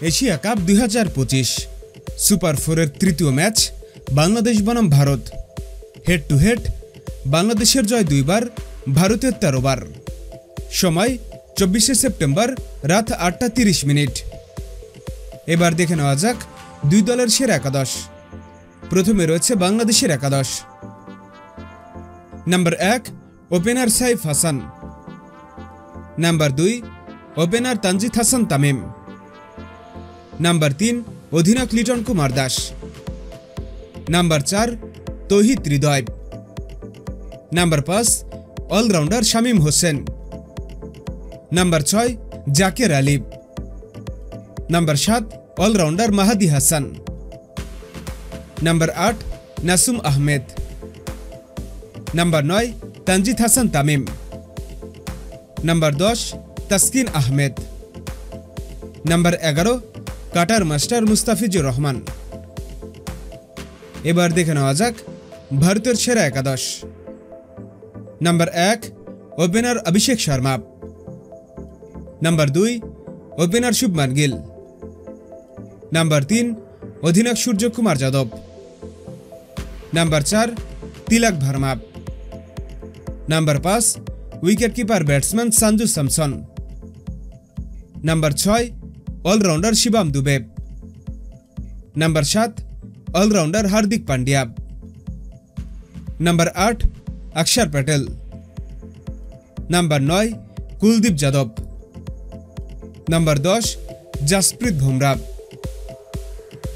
Asia cup 2025 super 4-এর তৃতীয় match Bangladesh বনাম Bharat. Head to head বাংলাদেশের জয় 2 বার, ভারতের 13 বার। সময় 24 সেপ্টেম্বর রাত 8:30। এবার দেখে নেওয়া যাক দুই দলের সেরা একাদশ। প্রথমে রয়েছে বাংলাদেশের একাদশ। Number 1 opener Saif Hasan. Number 2 opener Tanzid Hasan Tamim. Number 3 অধিনায়ক Liton Kumar Das. Number 4 Towhid Hridoy. Number 5 allrounder Shamim Hossain. Number 6 Jaker Ali. Number 7 allrounder Mahedi Hasan. Number 8 Nasum Ahmed. Number 9 Tanzid Hasan Tamim. Number 10 Taskin Ahmed. Number 11 cutter master Mustafizur Rahman. এবার দেখে নেওয়া যাক ভারতের সেরা একাদশ। Number 1 opener Abhishek Sharma. Number 2 opener Shubman Gill. Number 3 অধিনায়ক Suryakumar Yadav. Number 4 Tilak Varma. Number 5 wicket keeper batsman Sanju Samson. Number 6 allrounder Shivam Dube. Number 7 allrounder Hardik Pandya. Number 8 Axar Patel. Number 9 Kuldeep Yadav. Number 10 Jasprit Bumrah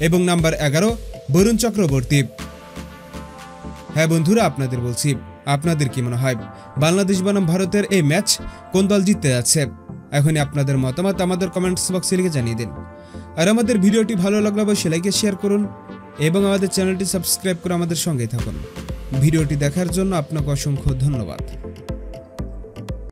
এবং নাম্বার 11 বরুণ চক্রবর্তী। হ্যাঁ বন্ধুরা, আপনাদের বলছি, আপনাদের কি মনে হয় বাংলাদেশ বনাম ভারতের এই ম্যাচ কোন দল জিততে যাচ্ছে? এখনই আপনাদের মতামত আমাদের কমেন্টস বক্সে লিখে জানিয়ে দিন। আর আমাদের ভিডিওটি ভালো লাগলে অবশ্যই লাইক শেয়ার করুন এবং আমাদের চ্যানেলটি সাবস্ক্রাইব করে আমাদের সঙ্গেই থাকুন। ভিডিওটি দেখার জন্য আপনাকে অসংখ্য ধন্যবাদ।